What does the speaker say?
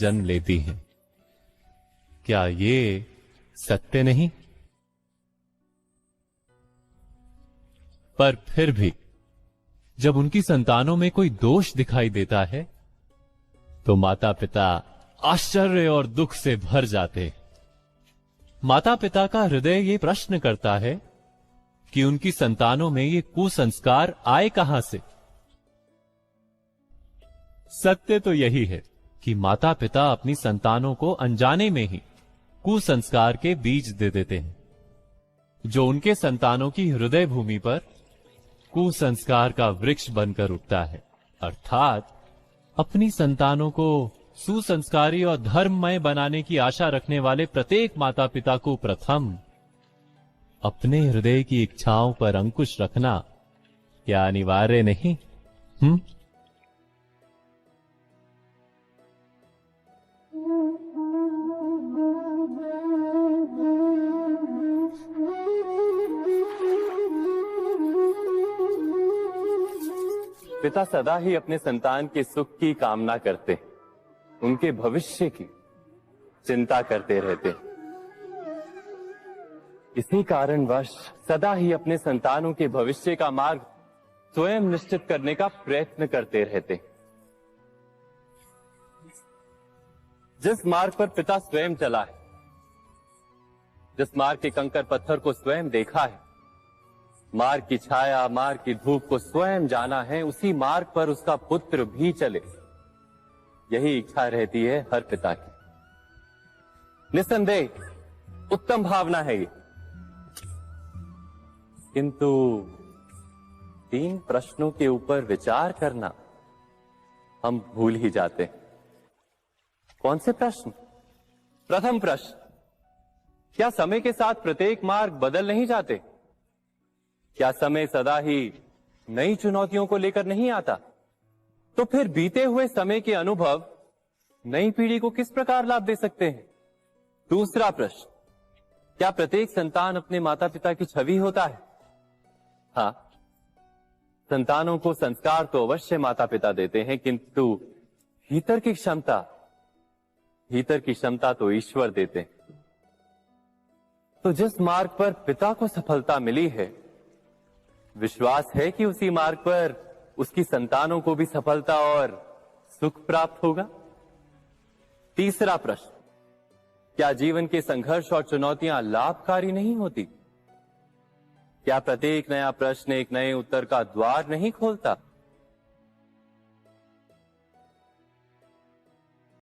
जन्म लेती हैं। क्या ये सत्य नहीं? पर फिर भी जब उनकी संतानों में कोई दोष दिखाई देता है तो माता पिता आश्चर्य और दुख से भर जाते। माता पिता का हृदय ये प्रश्न करता है कि उनकी संतानों में ये कुसंस्कार आए कहां से। सत्य तो यही है कि माता पिता अपनी संतानों को अनजाने में ही कुसंस्कार के बीज दे देते हैं, जो उनके संतानों की हृदय भूमि पर कुसंस्कार का वृक्ष बनकर उगता है। अर्थात अपनी संतानों को सुसंस्कारी और धर्ममय बनाने की आशा रखने वाले प्रत्येक माता पिता को प्रथम अपने हृदय की इच्छाओं पर अंकुश रखना क्या अनिवार्य नहीं? पिता सदा ही अपने संतान के सुख की कामना करते, उनके भविष्य की चिंता करते रहते। इसी कारणवश सदा ही अपने संतानों के भविष्य का मार्ग स्वयं निश्चित करने का प्रयत्न करते रहते। जिस मार्ग पर पिता स्वयं चला है, जिस मार्ग के कंकर पत्थर को स्वयं देखा है, मार्ग की छाया, मार्ग की धूप को स्वयं जाना है, उसी मार्ग पर उसका पुत्र भी चले, यही इच्छा रहती है हर पिता की। निस्संदेह उत्तम भावना है ये, किंतु 3 प्रश्नों के ऊपर विचार करना हम भूल ही जाते हैं। कौन से प्रश्न? प्रथम प्रश्न, क्या समय के साथ प्रत्येक मार्ग बदल नहीं जाते? क्या समय सदा ही नई चुनौतियों को लेकर नहीं आता? तो फिर बीते हुए समय के अनुभव नई पीढ़ी को किस प्रकार लाभ दे सकते हैं? दूसरा प्रश्न, क्या प्रत्येक संतान अपने माता पिता की छवि होता है? हाँ, संतानों को संस्कार तो अवश्य माता पिता देते हैं, किंतु भीतर की क्षमता तो ईश्वर देते हैं। तो जिस मार्ग पर पिता को सफलता मिली है, विश्वास है कि उसी मार्ग पर उसकी संतानों को भी सफलता और सुख प्राप्त होगा। तीसरा प्रश्न, क्या जीवन के संघर्ष और चुनौतियां लाभकारी नहीं होती? क्या प्रत्येक नया प्रश्न एक नए उत्तर का द्वार नहीं खोलता?